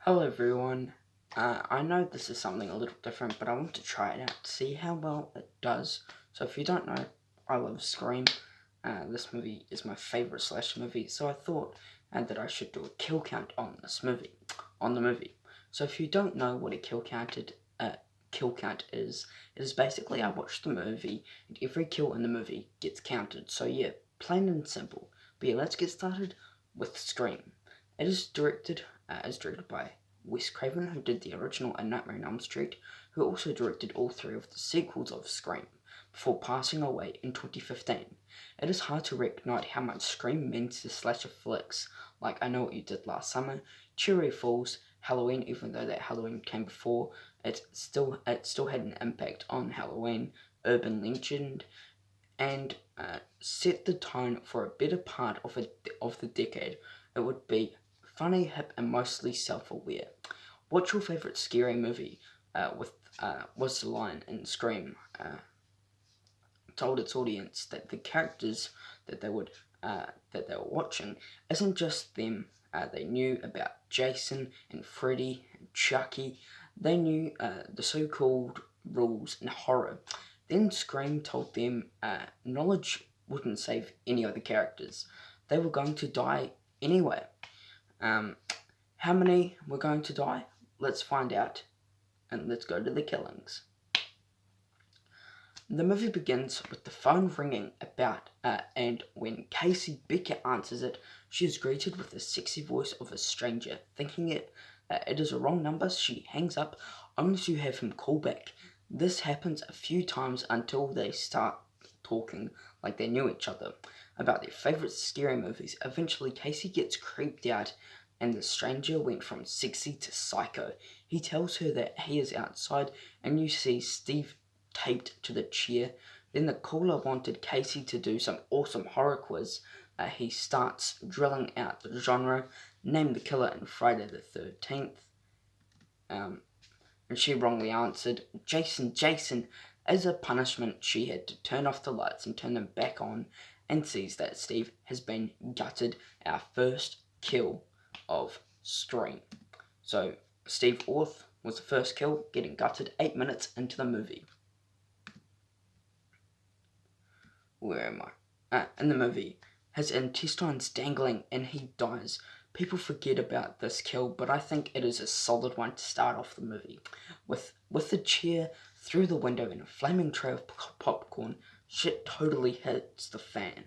Hello everyone. I know this is something a little different, but I want to try it out to see how well it does. So if you don't know, I love Scream. This movie is my favourite slasher movie, so I thought that I should do a kill count on the movie. So if you don't know what a kill count is, it is basically I watch the movie and every kill in the movie gets counted. So yeah, plain and simple. But yeah, let's get started with Scream. It is directed by Wes Craven, who did the original A Nightmare on Elm Street, who also directed all three of the sequels of Scream, before passing away in 2015. It is hard to recognize how much Scream means to slasher flicks like I Know What You Did Last Summer, Cherry Falls, Halloween, even though that Halloween came before, it still had an impact on Halloween, Urban Legend, and set the tone for a better part of the decade. It would be funny, hip, and mostly self-aware. What's your favourite scary movie? Was the line in Scream told its audience that the characters that they would that they were watching isn't just them. They knew about Jason and Freddy and Chucky. They knew the so-called rules in horror. Then Scream told them knowledge wouldn't save any of the characters. They were going to die anyway. Um, how many were going to die? Let's find out, and let's go to the killings. The movie begins with the phone ringing and when Casey Becker answers it, she is greeted with the sexy voice of a stranger. Thinking it is a wrong number, she hangs up, only to have him call back. This happens a few times until they start talking like they knew each other about their favourite scary movies. Eventually, Casey gets creeped out and the stranger went from sexy to psycho. He tells her that he is outside and you see Steve taped to the chair. Then the caller wanted Casey to do some awesome horror quiz. He starts drilling out the genre, name the killer in Friday the 13th. And she wrongly answered Jason, Jason. As a punishment, she had to turn off the lights and turn them back on and sees that Steve has been gutted, our first kill of Scream. So Steve Orth was the first kill, getting gutted 8 minutes into the movie. Where am I? In the movie, his intestines dangling and he dies. People forget about this kill, but I think it is a solid one to start off the movie. With the chair through the window and a flaming tray of popcorn, shit totally hits the fan.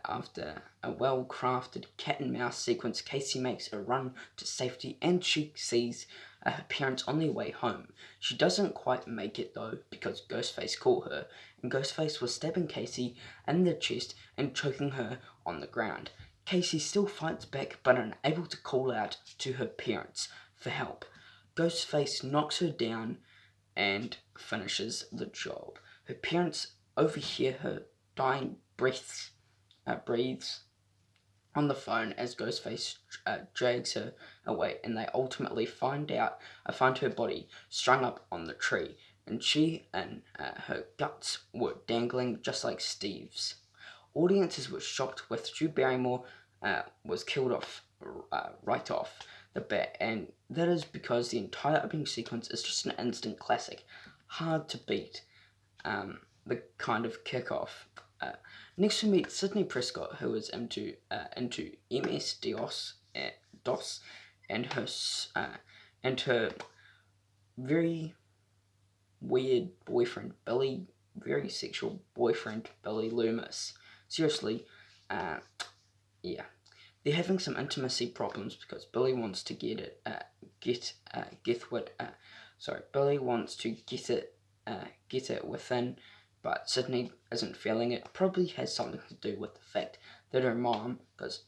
After a well-crafted cat and mouse sequence, Casey makes a run to safety and she sees her parents on their way home. She doesn't quite make it though because Ghostface caught her, and Ghostface was stabbing Casey in the chest and choking her on the ground. Casey still fights back but unable to call out to her parents for help. Ghostface knocks her down and finishes the job. Her parents overhear her dying breaths on the phone as Ghostface drags her away, and they ultimately find her body strung up on the tree, and she and her guts were dangling just like Steve's. Audiences were shocked with Drew Barrymore was killed off right off the bat, and that is because the entire opening sequence is just an instant classic, hard to beat. The kind of kickoff. Next we meet Sydney Prescott, who is into MS DOS, and her very weird boyfriend Billy, very sexual boyfriend Billy Loomis. Seriously, yeah, they're having some intimacy problems because Billy wants to Billy wants to get it within, but Sydney isn't feeling it. Probably has something to do with the fact that her mom, because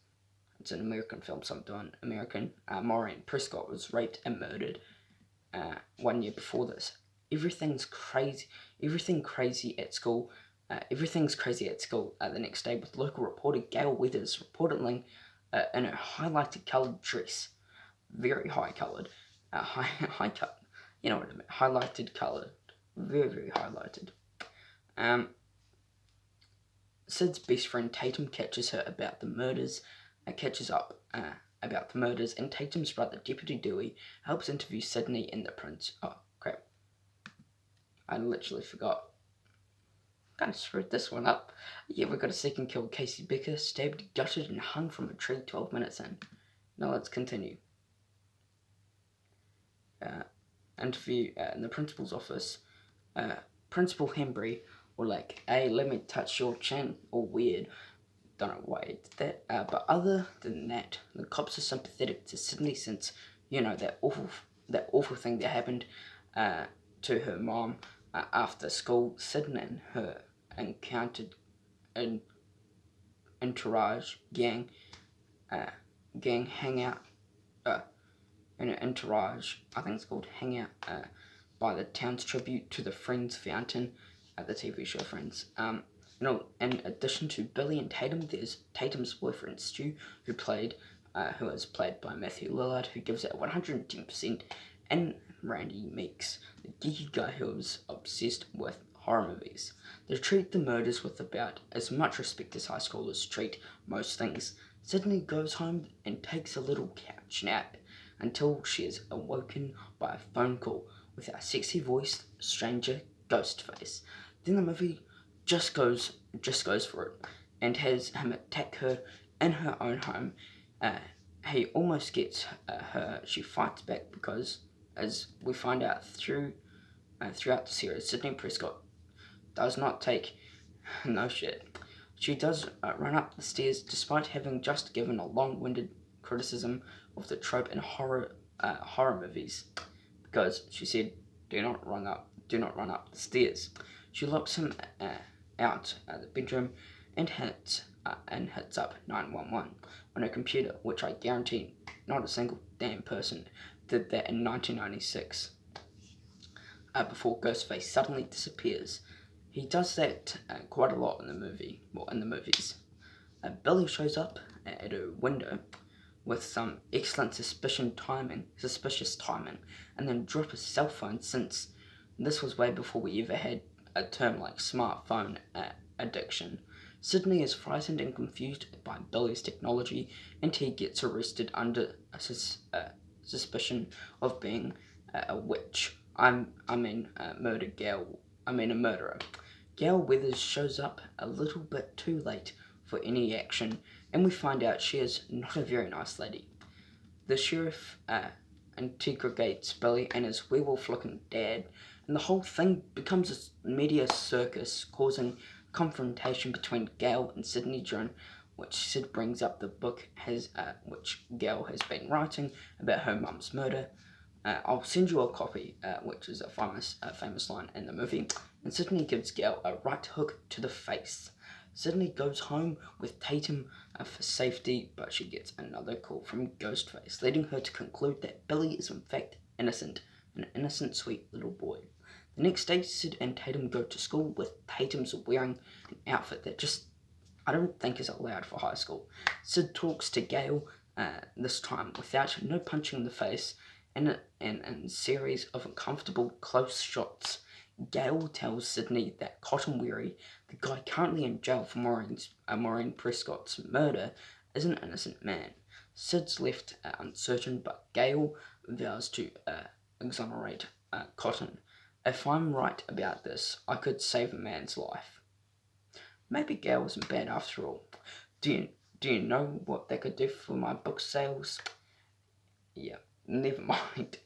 it's an American film, so I'm doing American, Maureen Prescott was raped and murdered 1 year before this. Everything crazy at school. Everything's crazy at school the next day with local reporter Gail Weathers reportedly in her highlighted coloured dress. Very high coloured. You know what I mean. Highlighted coloured. Very, very highlighted. Sid's best friend Tatum catches her about the murders, catches up about the murders, and Tatum's brother, Deputy Dewey, helps interview Sydney and the prince. Oh, crap. I literally forgot. Kind of screwed this one up. Yeah, we got a second kill. Casey Becker, stabbed, gutted, and hung from a tree 12 minutes in. Now let's continue. Interview in the principal's office. Principal Hembry will like, hey, let me touch your chin. All weird. Don't know why he did that. But other than that, the cops are sympathetic to Sydney since, you know, that awful thing that happened to her mom after school. Sydney and her encountered an entourage gang hangout. In an entourage, I think it's called Hangout, by the town's tribute to the Friends Fountain, the TV show Friends. In addition to Billy and Tatum, there's Tatum's boyfriend Stu, who is played by Matthew Lillard, who gives it 110%, and Randy Meeks, the geeky guy who is obsessed with horror movies. They treat the murders with about as much respect as high schoolers treat most things. Sydney goes home and takes a little couch nap until she is awoken by a phone call with our sexy-voiced stranger Ghostface. Then the movie just goes for it and has him attack her in her own home. He almost gets her. She fights back because, as we find out throughout the series, Sydney Prescott does not take no shit. She does run up the stairs despite having just given a long-winded criticism of the trope in horror movies, because she said, "Do not run up the stairs." She locks him out the bedroom and hits up 911 on her computer, which I guarantee not a single damn person did that in 1996. Before Ghostface suddenly disappears. He does that quite a lot in the movies. Billy shows up at her window with some excellent suspicious timing, and then drop his cell phone, since this was way before we ever had a term like smartphone addiction. Sydney is frightened and confused by Billy's technology, and he gets arrested under suspicion of being a witch. A murderer. Gail Weathers shows up a little bit too late for any action, and we find out she is not a very nice lady. The sheriff interrogates Billy and his werewolf-looking dad, and the whole thing becomes a media circus, causing confrontation between Gail and Sydney, during which Sid brings up the book which Gail has been writing about her mum's murder. I'll send you a copy, which is a famous line in the movie, and Sydney gives Gail a right hook to the face. Sydney goes home with Tatum for safety, but she gets another call from Ghostface, leading her to conclude that Billy is in fact innocent, an innocent, sweet little boy. The next day, Sid and Tatum go to school, with Tatum's wearing an outfit that I don't think is allowed for high school. Sid talks to Gail, this time without no punching in the face, and in a series of uncomfortable close shots. Gail tells Sydney that Cotton Weary, the guy currently in jail for Maureen Prescott's murder, is an innocent man. Sid's left uncertain, but Gail vows to exonerate Cotton. If I'm right about this, I could save a man's life. Maybe Gail wasn't bad after all. Do you know what that could do for my book sales? Yeah, never mind.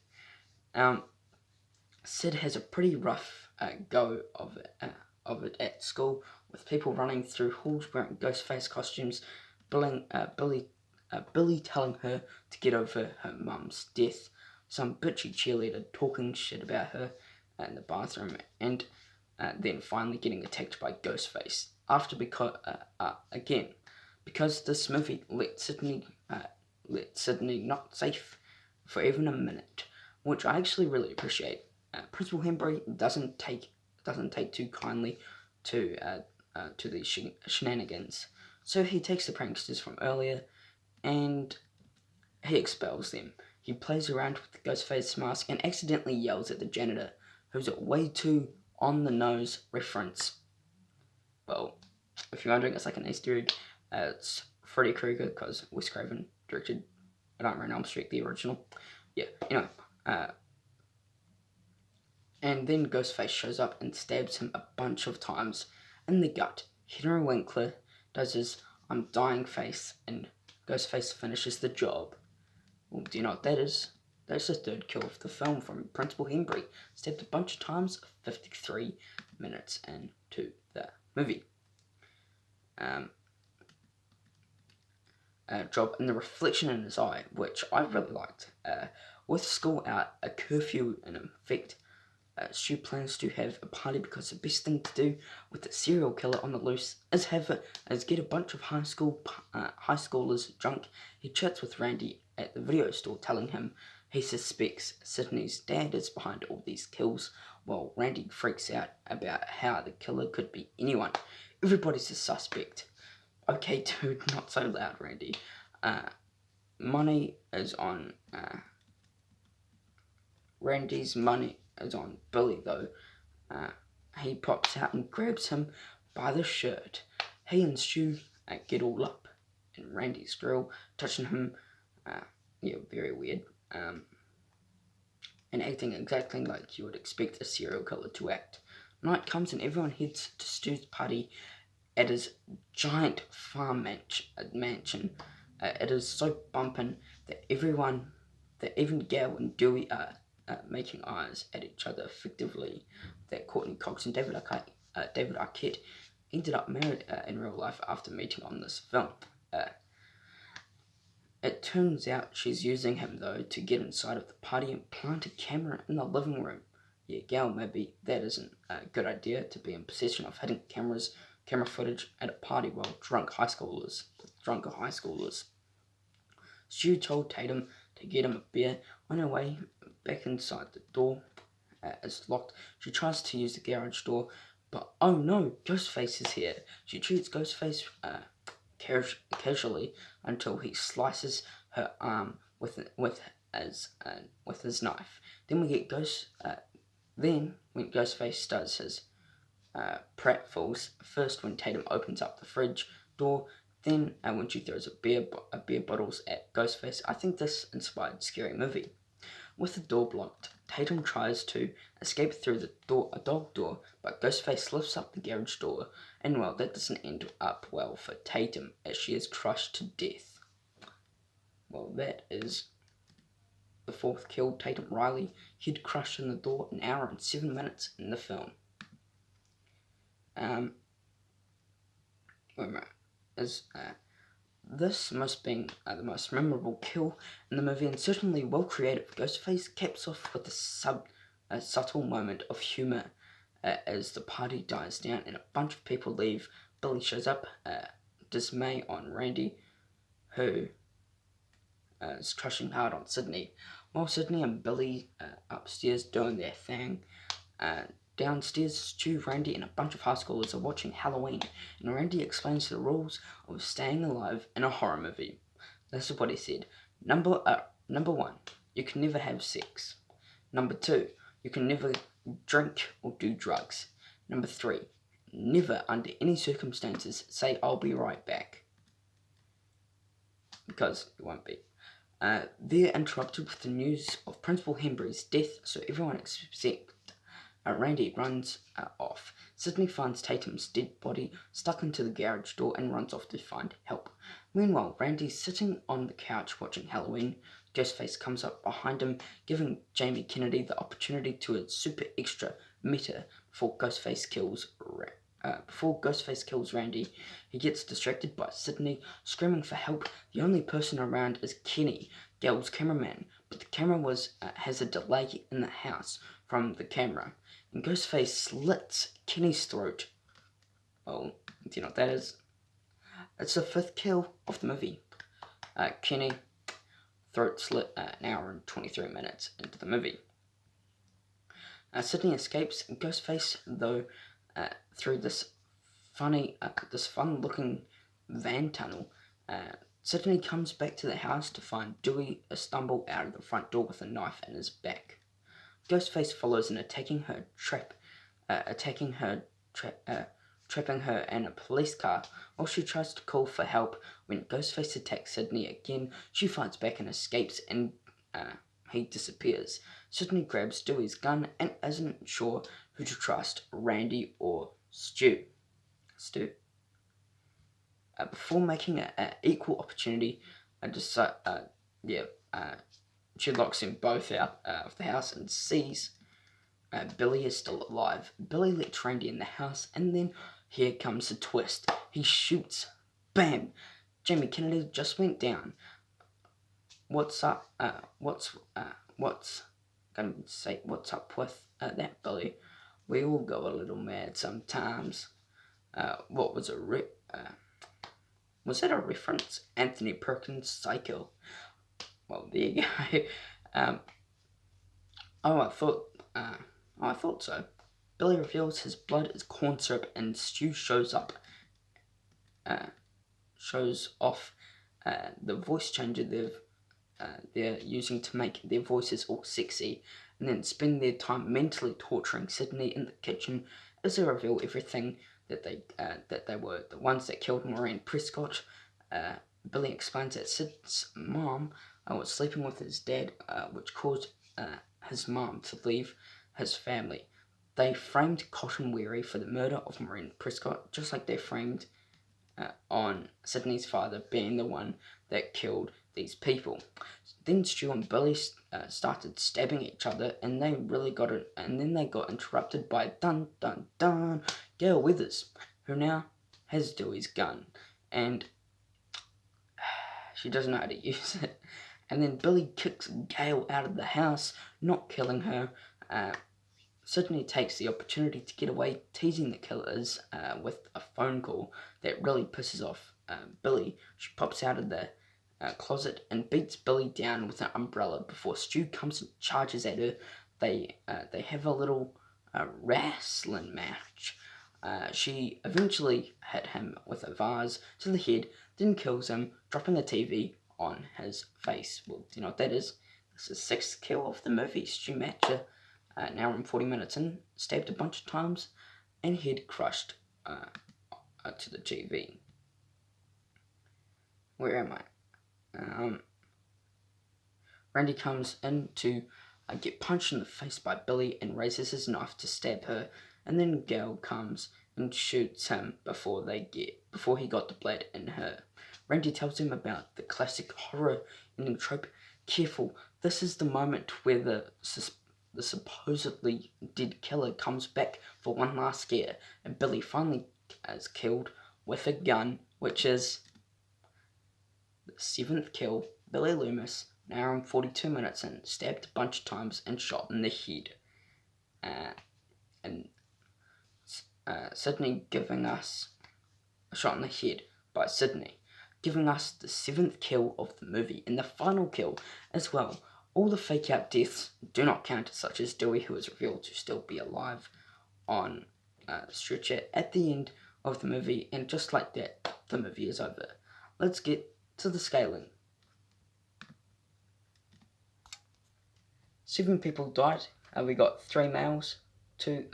Sid has a pretty rough go of it at school, with people running through halls wearing Ghostface costumes, Billy telling her to get over her mum's death, some bitchy cheerleader talking shit about her in the bathroom, and then finally getting attacked by Ghostface. Because this movie let Sydney not safe for even a minute, which I actually really appreciate. Principal Hembry doesn't take too kindly to these shenanigans, so he takes the pranksters from earlier and he expels them. He plays around with the Ghostface mask and accidentally yells at the janitor, who's a way too on the nose reference. Well, if you're wondering, it's like an Easter egg. It's Freddy Krueger, because Wes Craven directed Nightmare on Elm Street, the original. Yeah, anyway. And then Ghostface shows up and stabs him a bunch of times in the gut. Henry Winkler does his I'm dying face, and Ghostface finishes the job. Well, do you know what that is? That's the third kill of the film from Principal Henry. Stabbed a bunch of times, 53 minutes into the movie. Job in the reflection in his eye, which I really liked. With school out, a curfew in effect, Stu plans to have a party because the best thing to do with a serial killer on the loose is get a bunch of high schoolers drunk. He chats with Randy at the video store, telling him he suspects Sydney's dad is behind all these kills, while Randy freaks out about how the killer could be anyone. Everybody's a suspect. Okay, dude, not so loud, Randy. Randy's money is on Billy, though. He pops out and grabs him by the shirt. He and Stu get all up in Randy's grill, touching him, very weird, and acting exactly like you would expect a serial killer to act. Night comes and everyone heads to Stu's party at his giant farm mansion. It is so bumpin' that even Gail and Dewey are making eyes at each other effectively. That Courtney Cox and David Arquette ended up married in real life after meeting on this film. It turns out she's using him, though, to get inside of the party and plant a camera in the living room. Yeah, Gail, maybe that isn't a good idea, to be in possession of hidden camera footage at a party while drunker high schoolers. Stu told Tatum to get him a beer. On her way back inside, the door is locked. She tries to use the garage door, but oh no, Ghostface is here. She treats Ghostface casually until he slices her arm with his knife. Then when Ghostface does his pratfalls, first when Tatum opens up the fridge door, then when she throws beer bottles at Ghostface. I think this inspired Scary Movie. With the door blocked, Tatum tries to escape through a dog door, but Ghostface lifts up the garage door, and well, that doesn't end up well for Tatum, as she is crushed to death. Well, that is the fourth kill. Tatum Riley, head crushed in the door, an hour and 7 minutes in the film. This must be the most memorable kill in the movie, and certainly well creative. Ghostface caps off with a subtle moment of humour as the party dies down and a bunch of people leave. Billy shows up, dismay on Randy, who is crushing hard on Sydney, while Sydney and Billy upstairs doing their thing. Downstairs, Stu, Randy, and a bunch of high schoolers are watching Halloween, and Randy explains the rules of staying alive in a horror movie. This is what he said. Number 1, you can never have sex. Number 2, you can never drink or do drugs. Number 3, never under any circumstances say I'll be right back. Because you won't be. They're interrupted with the news of Principal Henry's death, so everyone except Randy runs off. Sydney finds Tatum's dead body stuck into the garage door and runs off to find help. Meanwhile, Randy's sitting on the couch watching Halloween. Ghostface comes up behind him, giving Jamie Kennedy the opportunity to a super extra meta before Ghostface kills Randy. He gets distracted by Sydney screaming for help. The only person around is Kenny, Gail's cameraman, but the camera has a delay in the house from the camera, and Ghostface slits Kenny's throat. Well, do you know what that is? It's the 5th kill of the movie. Kenny, throat slit an hour and 23 minutes into the movie. Sydney escapes, and Ghostface, though, through this fun-looking van tunnel. Sydney comes back to the house to find Dewey stumble out of the front door with a knife in his back. Ghostface follows and trapping her in a police car while she tries to call for help When Ghostface attacks Sydney again, she fights back and escapes, and he disappears. Sydney grabs Dewey's gun and isn't sure who to trust, Randy or Stu. Before making an equal opportunity, she locks them both out of the house and sees Billy is still alive. Billy lets Randy in the house, and then here comes the twist. He shoots. Bam! Jamie Kennedy just went down. What's up? What's up with that, Billy? We all go a little mad sometimes. Was that a reference? Anthony Perkins' Psycho. Well, there you go. I thought so. Billy reveals his blood is corn syrup, and Stu shows off the voice changer they're using to make their voices all sexy, and then spend their time mentally torturing Sydney in the kitchen as they reveal everything that they were the ones that killed Maureen Prescott. Billy explains that Sid's mom was sleeping with his dad, which caused his mom to leave his family. They framed Cotton Weary for the murder of Maureen Prescott, just like they framed on Sydney's father being the one that killed these people. Then Stu and Billy started stabbing each other, and they really got it. And then they got interrupted by Gale Weathers, who now has Dewey's gun, and she doesn't know how to use it. And then Billy kicks Gale out of the house, not killing her. Sydney takes the opportunity to get away, teasing the killers with a phone call that really pisses off Billy. She pops out of the closet and beats Billy down with an umbrella before Stu comes and charges at her. They have a little wrestling match. She eventually hit him with a vase to the head, then kills him, dropping a TV on his face. Well, you know what that is? This is the sixth kill of the movie. Stu Matcher, an hour and 40 minutes in, stabbed a bunch of times, and head crushed to the TV. Where am I? Randy comes in to get punched in the face by Billy and raises his knife to stab her, and then Gale comes and shoots him before he got the blood in her. Randy tells him about the classic horror ending trope. Careful, this is the moment where the supposedly dead killer comes back for one last scare, and Billy finally is killed with a gun, which is the seventh kill. Billy Loomis, an hour and 42 minutes in, stabbed a bunch of times and shot in the head. Sydney giving us a shot in the head by Sydney, giving us the seventh kill of the movie, and the final kill as well. All the fake out deaths do not count, such as Dewey, who is revealed to still be alive on the stretcher at the end of the movie, and just like that, the movie is over. Let's get to the scaling. 7 people died. We got 5 males, 2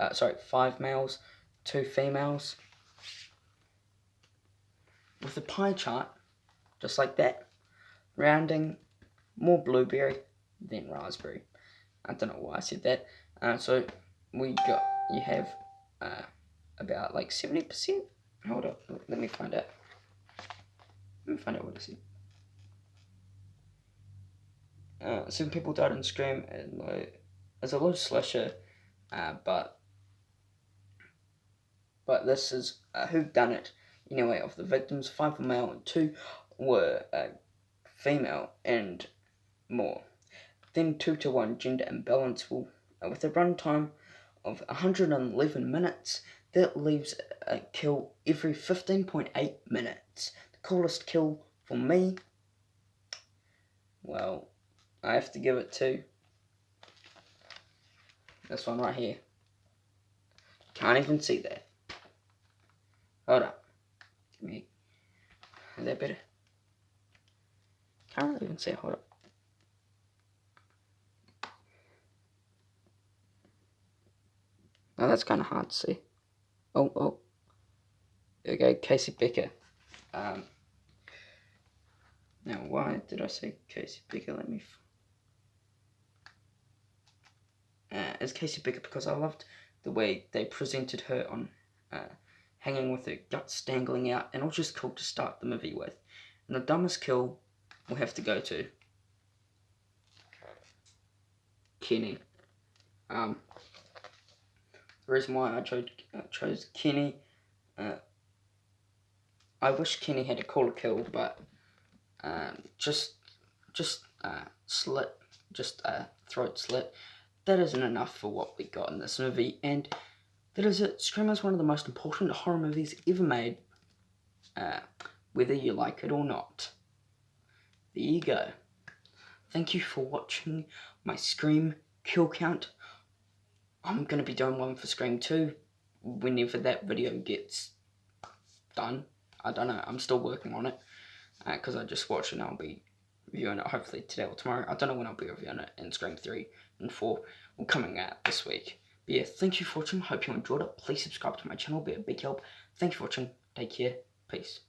females. With a pie chart, just like that, rounding, more blueberry than raspberry. I don't know why I said that. So you have about like 70%. Hold up, let me find out. What I said. 7 people died in Scream, and it's a low slasher, but this is who done it anyway. Of the victims, 5 were male and 2 were female and more. Then 2-to-1 gender imbalance will, with a runtime of 111 minutes, that leaves a kill every 15.8 minutes. The coolest kill for me, well, I have to give it to this one right here. Can't even see that. Hold up. Is that better? Can't really even see it. Hold up. Oh, that's kind of hard to see. Oh. There we go. Casey Becker. Now, why did I say Casey Becker? Let me... it's Casey Becker because I loved the way they presented her on hanging with her guts dangling out, and it was just cool to start the movie with. And the dumbest kill will have to go to Kenny. The reason why I chose Kenny, I wish Kenny had a cooler kill, but throat slit. That isn't enough for what we got in this movie, and that is it. Scream is one of the most important horror movies ever made, whether you like it or not. There you go. Thank you for watching my Scream kill count. I'm going to be doing one for Scream 2 whenever that video gets done. I don't know, I'm still working on it, because I just watched it and I'll be reviewing it hopefully today or tomorrow. I don't know when I'll be reviewing it, and Scream 3 and 4 will coming out this week. But yeah, thank you for watching, hope you enjoyed it. Please subscribe to my channel, be a big help. Thank you for watching, take care, peace.